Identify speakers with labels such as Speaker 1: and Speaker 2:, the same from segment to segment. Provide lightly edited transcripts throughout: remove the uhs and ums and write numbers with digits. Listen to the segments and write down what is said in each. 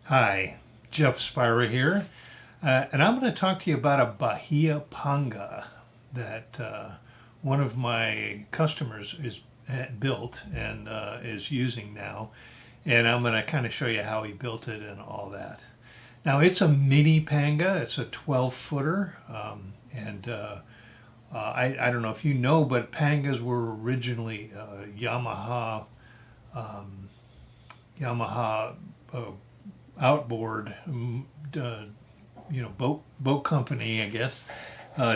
Speaker 1: Hi, Jeff Spira here, and I'm going to talk to you about a Bahia Panga that one of my customers is built and is using now, and I'm going to kind of show you how he built it and all that. Now it's a Mini-Panga. It's a 12-footer, I don't know if you know, but Pangas were originally Yamaha outboard, boat company, I guess,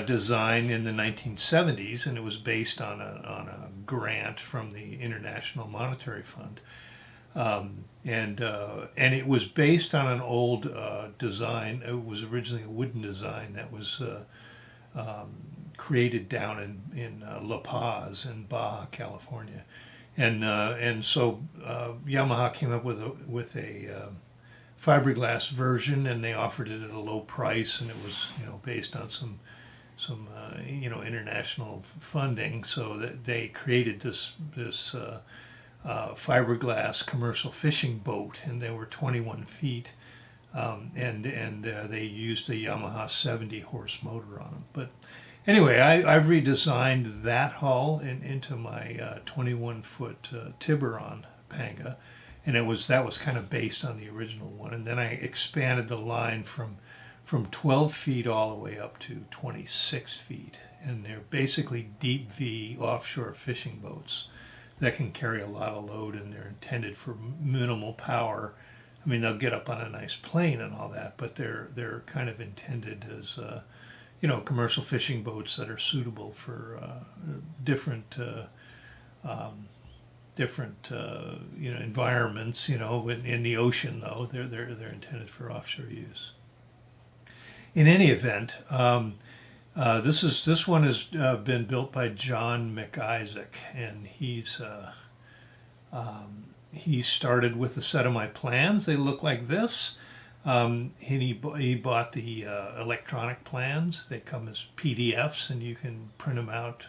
Speaker 1: design in the 1970s, and it was based on a grant from the International Monetary Fund, and it was based on an old design. It was originally a wooden design that was created down in La Paz in Baja, California, and so Yamaha came up with a fiberglass version, and they offered it at a low price, and it was based on some international funding, so that they created this fiberglass commercial fishing boat, and they were 21 feet, and they used a Yamaha 70 horse motor on them. But anyway, I've redesigned that hull into my 21-foot Tiburon Panga, and that was kind of based on the original one. And then I expanded the line from 12 feet all the way up to 26 feet, and they're basically deep V offshore fishing boats that can carry a lot of load, and they're intended for minimal power. I mean, they'll get up on a nice plane and all that, but they're kind of intended as commercial fishing boats that are suitable for different environments. In the ocean, though, they're intended for offshore use. In any event, this one has been built by John McIsaac, and he started with a set of my plans. They look like this. And he bought the electronic plans. They come as PDFs, and you can print them out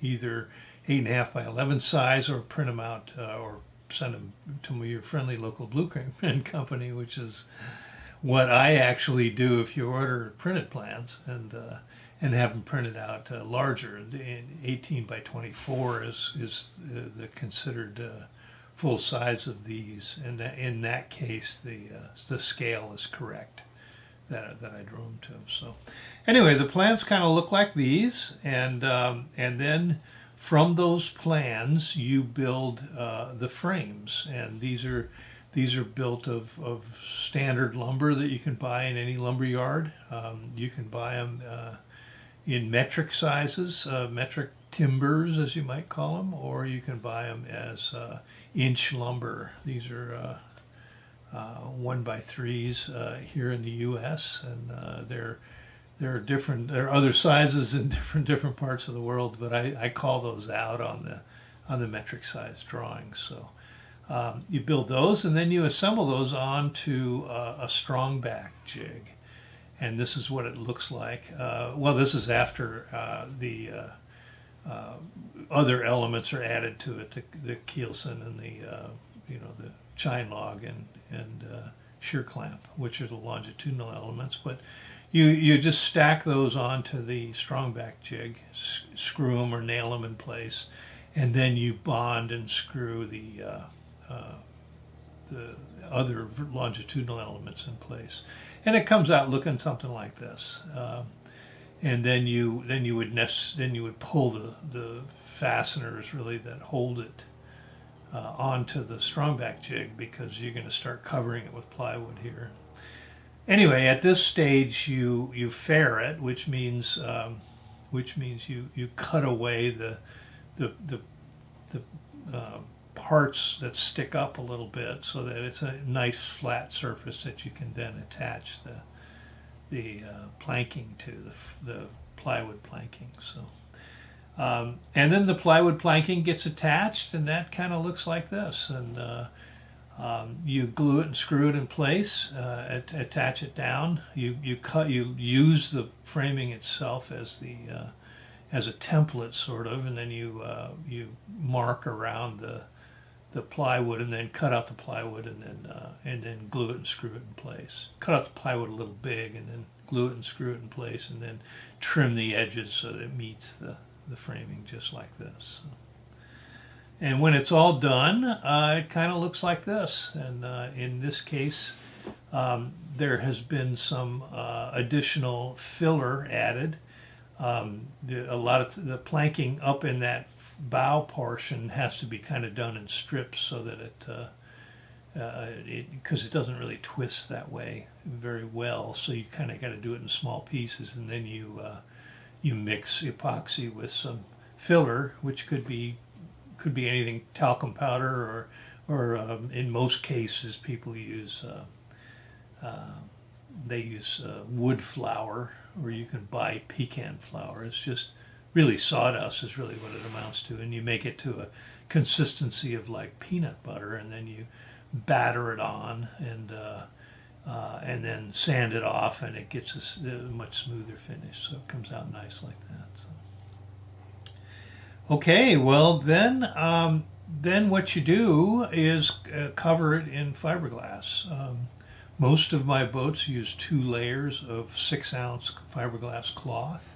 Speaker 1: either 8.5 by 11 size, or print them out or send them to your friendly local blueprint company, which is what I actually do if you order printed plans, and have them printed out larger. 18 by 24 is the considered full size of these, and in that case the scale is correct that I drew them to. So anyway, the plans kind of look like these, and then from those plans you build the frames, and these are built of standard lumber that you can buy in any lumber yard. You can buy them in metric sizes, metric timbers as you might call them, or you can buy them as inch lumber. These are 1x3s here in the U.S., and there are different. There are other sizes in different parts of the world, but I call those out on the metric size drawings. So you build those, and then you assemble those onto a strong back jig, and this is what it looks like. Well, this is after the other elements are added to it, the keelson and the chine log and shear clamp, which are the longitudinal elements. But you just stack those onto the strong back jig, screw them or nail them in place, and then you bond and screw the other longitudinal elements in place, and it comes out looking something like this. And then you would pull the fasteners really that hold it onto the strong back jig, because you're going to start covering it with plywood here. Anyway, at this stage you fair it, which means you cut away the parts that stick up a little bit, so that it's a nice flat surface that you can then attach the planking to, the plywood planking. So and then the plywood planking gets attached, and that kind of looks like this, and you glue it and screw it in place, attach it down. You use the framing itself as a template, sort of, and then you mark around the the plywood, and then cut out the plywood, and then glue it and screw it in place. Cut out the plywood a little big, and then glue it and screw it in place, and then trim the edges so that it meets the framing just like this. And when it's all done, it kind of looks like this. And in this case, there has been some additional filler added. A lot of the planking up in that bow portion has to be kind of done in strips so that because it doesn't really twist that way very well. So you kind of got to do it in small pieces, and then you mix epoxy with some filler, which could be anything, talcum powder, or in most cases people use wood flour, or you can buy pecan flour. It's just really sawdust is really what it amounts to, and you make it to a consistency of like peanut butter, and then you batter it on, and then sand it off, and it gets a much smoother finish, so it comes out nice like that. So. Okay, well then what you do is cover it in fiberglass. Most of my boats use 2 layers of 6-ounce fiberglass cloth,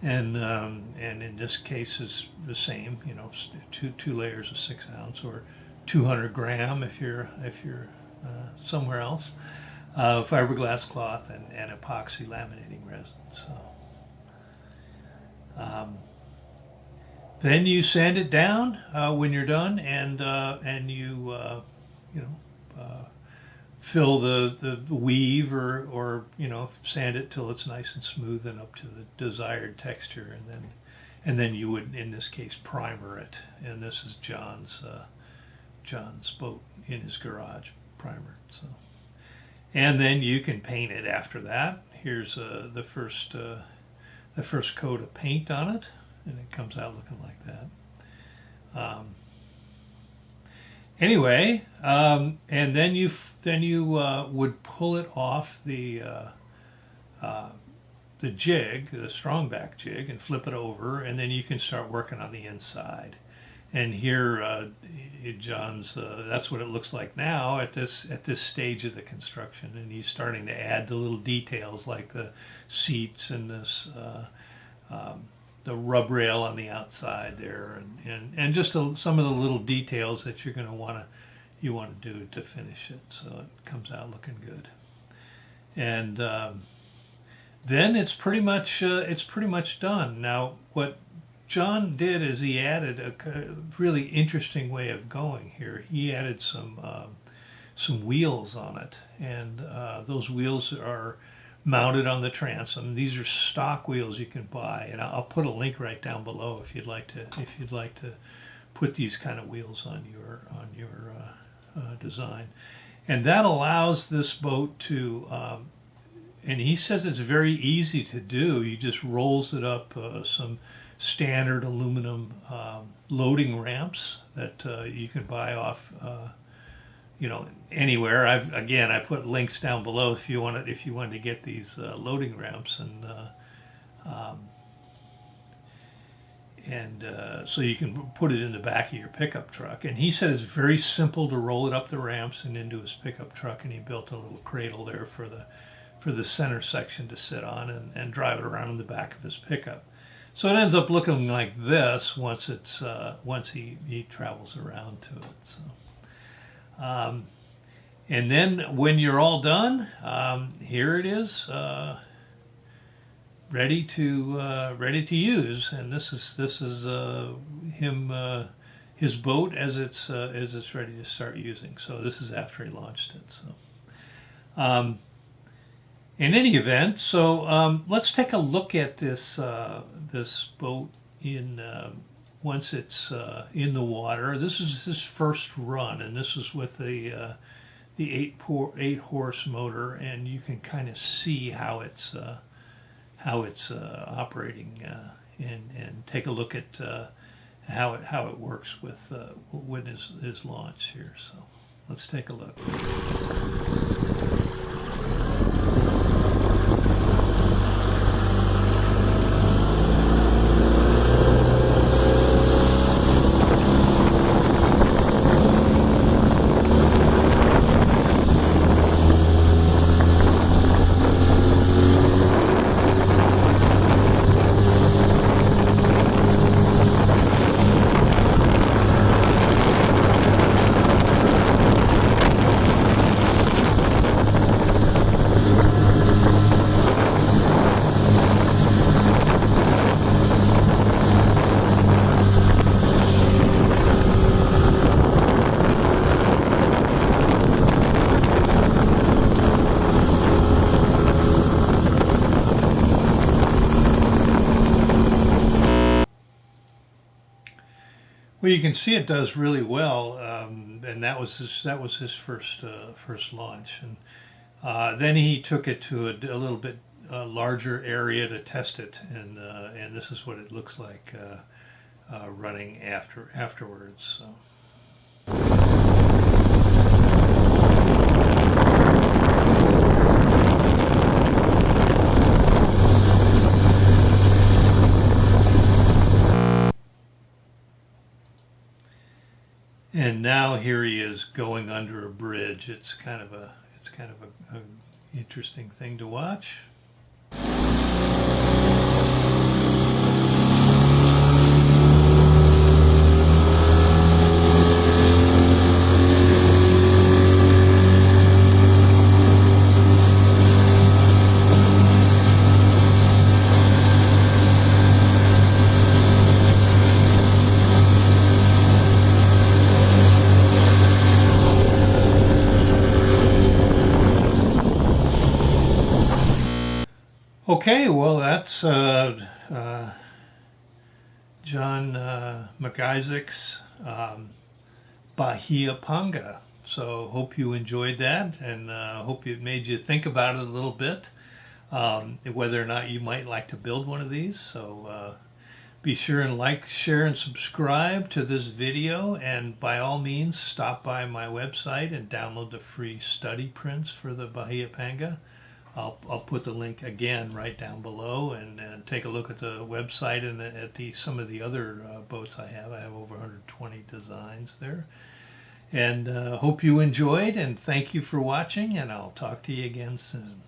Speaker 1: and in this case is the same. You know, two layers of 6-ounce, or 200 gram if you're somewhere else, fiberglass cloth and epoxy laminating resin. So. Then you sand it down when you're done, and you fill the weave, or sand it till it's nice and smooth and up to the desired texture, and then you would, in this case, primer it. And this is John's boat in his garage, primered. So, and then you can paint it after that. Here's the first coat of paint on it. And it comes out looking like that. Anyway, and then you would pull it off the jig, the strong back jig, and flip it over, and then you can start working on the inside. And here, John's that's what it looks like now at this stage of the construction, and he's starting to add the little details like the seats and this. The rub rail on the outside there, and just some of the little details that you're going to want to do to finish it, so it comes out looking good. And then it's pretty much done. Now, what John did is he added a really interesting way of going here. He added some wheels on it, and those wheels are mounted on the transom. These are stock wheels you can buy, and I'll put a link right down below if you'd like to put these kind of wheels on your design. And that allows this boat to, and he says it's very easy to do. He just rolls it up some standard aluminum loading ramps that you can buy off anywhere. I put links down below if you wanted to get these loading ramps, and so you can put it in the back of your pickup truck. And he said it's very simple to roll it up the ramps and into his pickup truck, and he built a little cradle there for the center section to sit on and drive it around in the back of his pickup. So it ends up looking like this once he travels around to it. So. And then when you're all done, here it is, ready to use. And this is him, his boat as it's ready to start using. So this is after he launched it. So, in any event, so let's take a look at this boat once it's in the water. This is his first run, and this is with the 8-horse motor, and you can kind of see how it's operating, and take a look at how it works with his launch here. So let's take a look. Well, you can see it does really well, and that was his first launch, and then he took it to a little bit larger area to test it, and this is what it looks like running afterwards. So. And now here he is going under a bridge. It's kind of a interesting thing to watch. Okay, well, that's John McIsaac's Bahia Panga. So hope you enjoyed that, and hope it made you think about it a little bit, whether or not you might like to build one of these. So be sure and like, share, and subscribe to this video, and by all means stop by my website and download the free study prints for the Bahia Panga. I'll put the link again right down below, and take a look at the website and at some of the other boats I have. I have over 120 designs there. And hope you enjoyed, and thank you for watching, and I'll talk to you again soon.